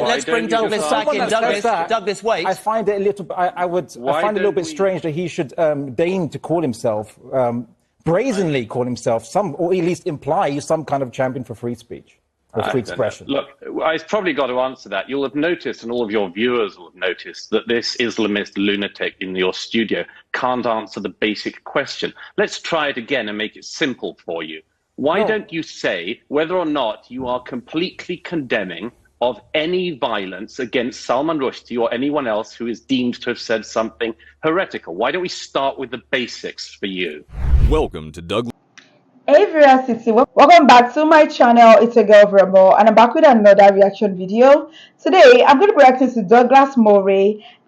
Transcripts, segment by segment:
Let's bring Douglas back in. Douglas, wait. I find it a little. I find it a little bit strange that he should deign to call himself, brazenly call himself, or at least imply he's some kind of champion for free speech or free expression. Look, I've probably got to answer that. You'll have noticed, and all of your viewers will have noticed, that this Islamist lunatic in your studio can't answer the basic question. Let's try it again and make it simple for you. Why don't you say whether or not you are completely condemning of any violence against Salman Rushdie or anyone else who is deemed to have said something heretical? Why don't we start with the basics for you? Welcome to Douglas. Hey Veracity, welcome back to my channel. It's a girl VeraMoore, and I'm back with another reaction video. Today I'm going to be reacting to Douglas Moore,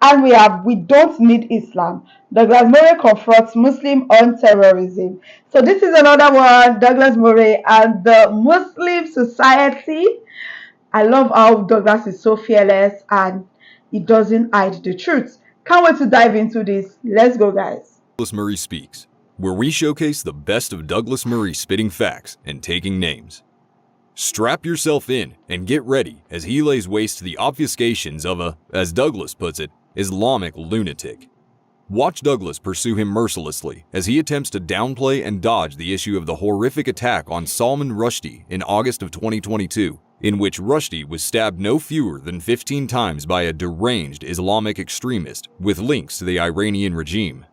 and we don't need Islam. Douglas Moore confronts Muslim on terrorism. So this is another one, Douglas Moore and the Muslim society. I love how Douglas is so fearless and he doesn't hide the truth. Can't wait to dive into this. Let's go, guys. Douglas Murray Speaks, where we showcase the best of Douglas Murray spitting facts and taking names. Strap yourself in and get ready as he lays waste to the obfuscations of a, as Douglas puts it, Islamic lunatic. Watch Douglas pursue him mercilessly as he attempts to downplay and dodge the issue of the horrific attack on Salman Rushdie in August of 2022, in which Rushdie was stabbed no fewer than 15 times by a deranged Islamic extremist with links to the Iranian regime.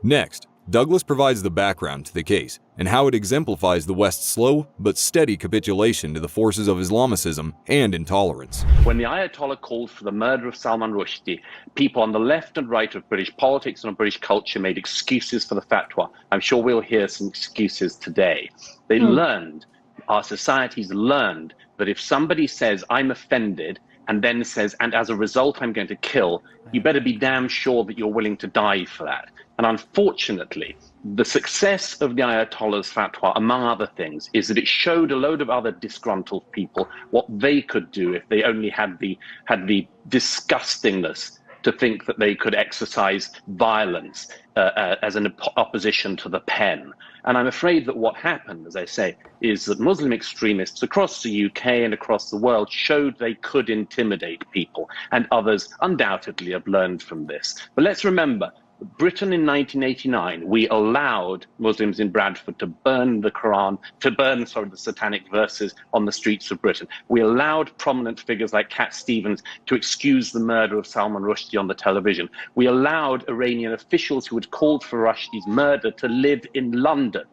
Next, Douglas provides the background to the case and how it exemplifies the West's slow but steady capitulation to the forces of Islamicism and intolerance. When the Ayatollah called for the murder of Salman Rushdie, people on the left and right of British politics and of British culture made excuses for the fatwa. I'm sure we'll hear some excuses today. They learned, our societies learned, that if somebody says, I'm offended, and then says, and as a result, I'm going to kill, you better be damn sure that you're willing to die for that. And unfortunately, the success of the Ayatollah's fatwa, among other things, is that it showed a load of other disgruntled people what they could do if they only had the disgustingness to think that they could exercise violence as an opposition to the pen. And I'm afraid that what happened, as I say, is that Muslim extremists across the UK and across the world showed they could intimidate people, and others undoubtedly have learned from this. But let's remember, Britain in 1989, we allowed Muslims in Bradford to burn the Quran, the satanic verses on the streets of Britain. We allowed prominent figures like Cat Stevens to excuse the murder of Salman Rushdie on the television. We allowed Iranian officials who had called for Rushdie's murder to live in London.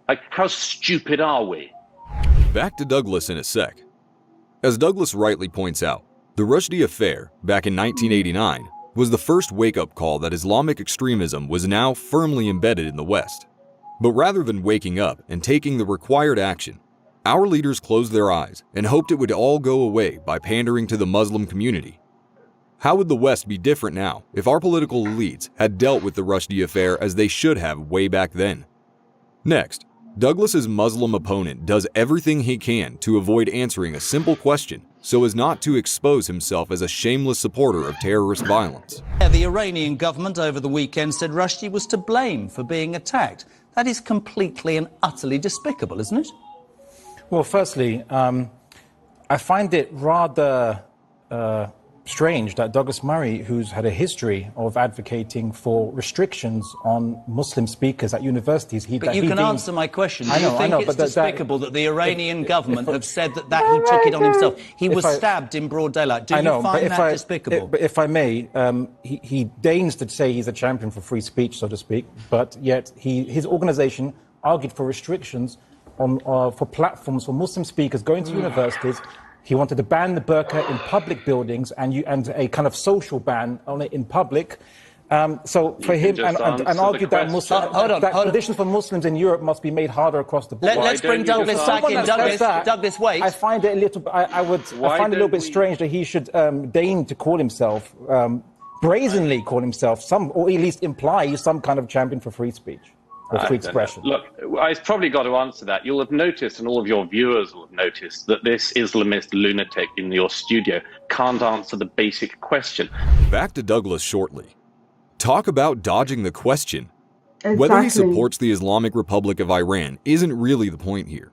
Like, how stupid are we? Back to Douglas in a sec. As Douglas rightly points out, the Rushdie affair, back in 1989, was the first wake-up call that Islamic extremism was now firmly embedded in the West. But rather than waking up and taking the required action, our leaders closed their eyes and hoped it would all go away by pandering to the Muslim community. How would the West be different now if our political elites had dealt with the Rushdie affair as they should have way back then? Next, Douglas's Muslim opponent does everything he can to avoid answering a simple question so as not to expose himself as a shameless supporter of terrorist violence. The Iranian government over the weekend said Rushdie was to blame for being attacked. That is completely and utterly despicable, isn't it? Well, firstly, I find it rather strange that Douglas Murray, who's had a history of advocating for restrictions on Muslim speakers at universities, But you can answer my question. Do you think it's despicable that the Iranian government have said that he took it on himself? He was stabbed in broad daylight. Do you find that despicable? But if I may, he deigns to say he's a champion for free speech, so to speak, but yet his organization argued for restrictions on for platforms for Muslim speakers going to universities. He wanted to ban the burqa in public buildings and a kind of social ban on it in public. So for him, and argued that conditions for Muslims in Europe must be made harder across the board. Let's bring Douglas back in. Douglas, wait. I find it a little. I find it a little bit strange that he should deign to call himself, brazenly call himself, or at least imply he's some kind of champion for free speech or free expression. Look, I've probably got to answer that. You'll have noticed, and all of your viewers will have noticed, that this Islamist lunatic in your studio can't answer the basic question. Back to Douglas shortly. Talk about dodging the question. Exactly. Whether he supports the Islamic Republic of Iran isn't really the point here.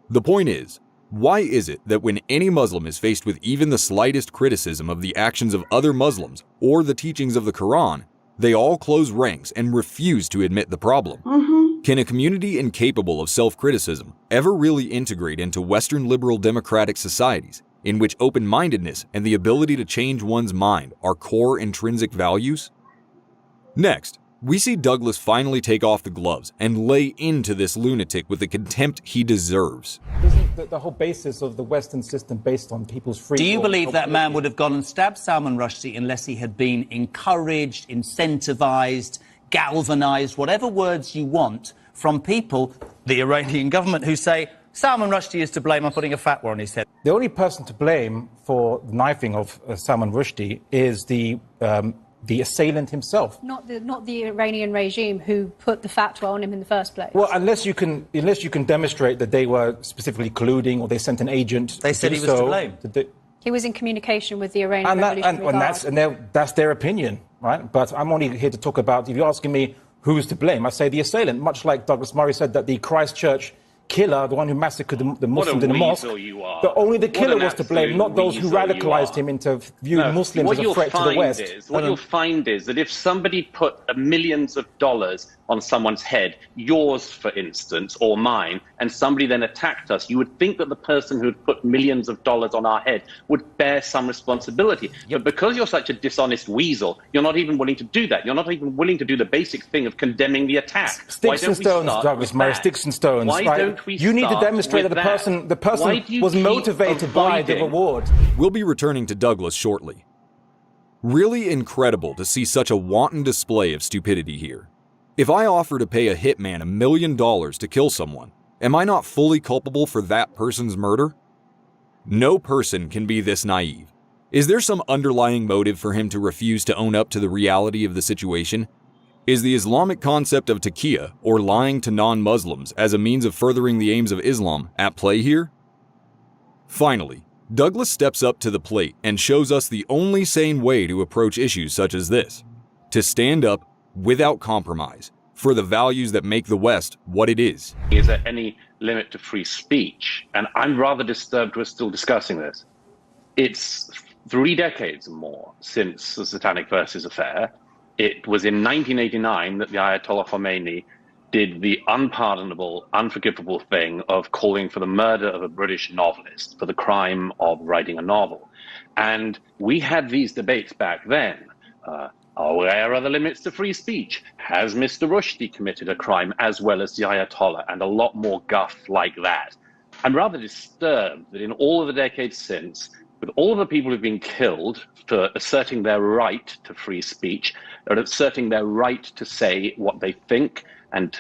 The point is, Why is it that when any Muslim is faced with even the slightest criticism of the actions of other Muslims or the teachings of the Quran, they all close ranks and refuse to admit the problem? Can a community incapable of self-criticism ever really integrate into Western liberal democratic societies in which open-mindedness and the ability to change one's mind are core intrinsic values? Next, we see Douglas finally take off the gloves and lay into this lunatic with the contempt he deserves. Isn't the whole basis of the Western system based on people's free will? Do you believe that man would have gone and stabbed Salman Rushdie unless he had been encouraged, incentivized, galvanized, whatever words you want, from people, the Iranian government, who say Salman Rushdie is to blame? I'm putting a fatwa on his head. The only person to blame for the knifing of Salman Rushdie is the assailant himself. Not the Iranian regime who put the fatwa on him in the first place. Well, unless you can demonstrate that they were specifically colluding or they sent an agent. They said he was to blame. He was in communication with the Iranian Revolutionary Guard. That's their opinion, right? But I'm only here to talk about, if you're asking me who's to blame, I say the assailant, much like Douglas Murray said that the Christchurch killer, the one who massacred the Muslims in the mosque, but only the killer was to blame, not those who radicalized him into viewing Muslims as a threat to the West. What you'll find is that if somebody put millions of dollars on someone's head, yours, for instance, or mine, and somebody then attacked us, you would think that the person who had put millions of dollars on our head would bear some responsibility. But because you're such a dishonest weasel, you're not even willing to do that. You're not even willing to do the basic thing of condemning the attack. Sticks and stones, Douglas Murray, sticks and stones. Why don't we You need to demonstrate that the person was motivated by the reward. We'll be returning to Douglas shortly. Really incredible to see such a wanton display of stupidity here. If I offer to pay a hitman $1 million to kill someone, am I not fully culpable for that person's murder? No person can be this naive. Is there some underlying motive for him to refuse to own up to the reality of the situation? Is the Islamic concept of taqiyya, or lying to non-Muslims as a means of furthering the aims of Islam, at play here? Finally, Douglas steps up to the plate and shows us the only sane way to approach issues such as this: to stand up, without compromise, for the values that make the West what it is. Is there any limit to free speech? And I'm rather disturbed we're still discussing this. It's 3 decades or more since the Satanic Verses affair. It was in 1989 that the Ayatollah Khomeini did the unpardonable, unforgivable thing of calling for the murder of a British novelist for the crime of writing a novel. And we had these debates back then. Where are the limits to free speech? Has Mr. Rushdie committed a crime as well as the Ayatollah? And a lot more guff like that. I'm rather disturbed that in all of the decades since, with all of the people who've been killed for asserting their right to free speech, or asserting their right to say what they think, and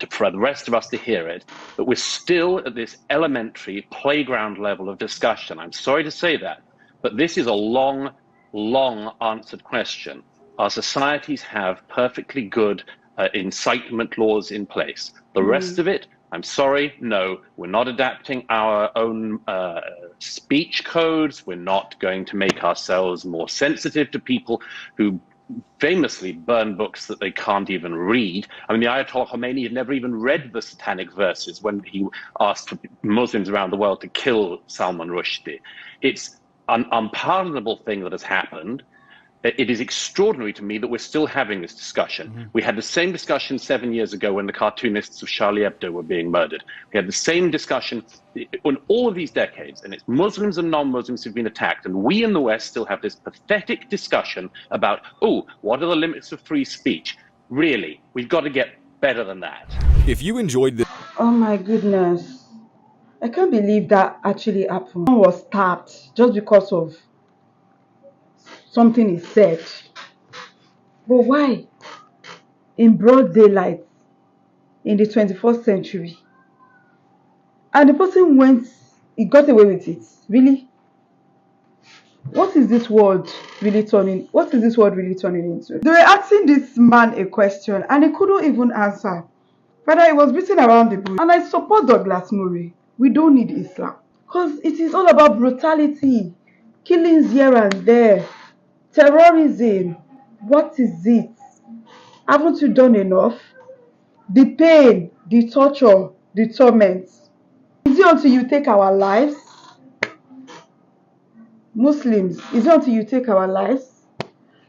for the rest of us to hear it, that we're still at this elementary playground level of discussion. I'm sorry to say that, but this is a long answered question. Our societies have perfectly good incitement laws in place. The rest of it, I'm sorry, no, we're not adapting our own speech codes. We're not going to make ourselves more sensitive to people who famously burn books that they can't even read. I mean, the Ayatollah Khomeini had never even read the Satanic Verses when he asked Muslims around the world to kill Salman Rushdie. It's an unpardonable thing that has happened. It is extraordinary to me that we're still having this discussion. We had the same discussion 7 years ago when the cartoonists of Charlie Hebdo were being murdered. We had the same discussion in all of these decades, and it's Muslims and non-Muslims who've been attacked. And we in the West still have this pathetic discussion about, what are the limits of free speech? Really, we've got to get better than that. If you enjoyed this... Oh my goodness. I can't believe that actually happened. Someone was stabbed just because of something is said. But why? In broad daylight, in the 21st century. And the person he got away with it. Really? What is this world really turning into? They were asking this man a question and he couldn't even answer. But he was beating around the bush. And I support Douglas Murray. We don't need Islam. Because it is all about brutality. Killings here and there. Terrorism, what is it? Haven't you done enough? The pain, the torture, the torment. Is it until you take our lives? Muslims, is it until you take our lives?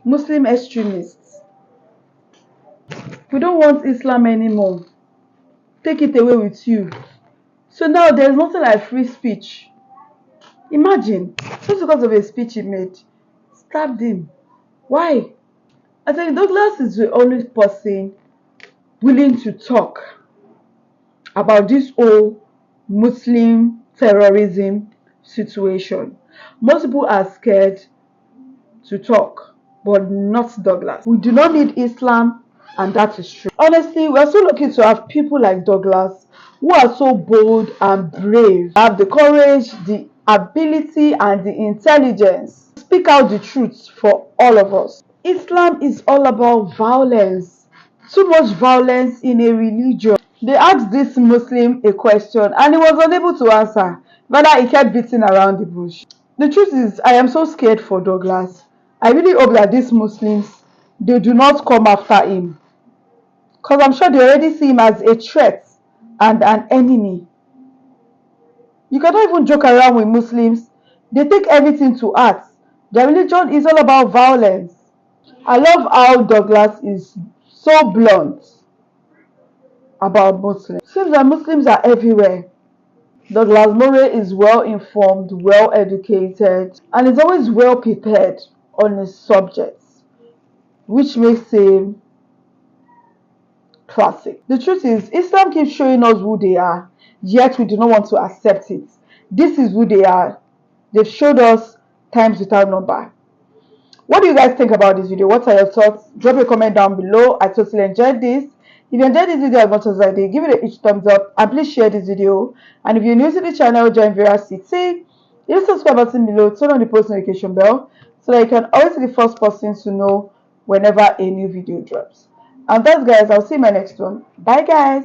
Muslim extremists, we don't want Islam anymore. Take it away with you. So now there's nothing like free speech. Imagine, just because of a speech he made, stabbed him. Why? I think Douglas is the only person willing to talk about this whole Muslim terrorism situation. Most people are scared to talk, but not Douglas. We do not need Islam, and that is true. Honestly, we are so lucky to have people like Douglas who are so bold and brave, have the courage, the ability, and the intelligence to speak out the truth for all of us. Islam is all about violence. Too much violence in a religion. They asked this Muslim a question and he was unable to answer. Rather, he kept beating around the bush. The truth is, I am so scared for Douglas. I really hope that these Muslims, they do not come after him. Because I'm sure they already see him as a threat and an enemy. You cannot even joke around with Muslims. They take everything to heart. Their religion is all about violence. I love how Douglas is so blunt about Muslims. Seems that Muslims are everywhere. Douglas Moore is well informed, well educated, and is always well prepared on his subjects, which makes him classic. The truth is, Islam keeps showing us who they are, yet we do not want to accept it. This is who they are. They've showed us times without number. What do you guys think about this video? What are your thoughts? Drop a comment down below. I totally enjoyed this. If you enjoyed this video as much as I did, give it a huge thumbs up and please share this video. And if you're new to the channel, join VeraMoore. Hit the subscribe button below, turn on the post notification bell so that you can always be the first person to know whenever a new video drops. And that's guys, I'll see you in my next one. Bye guys.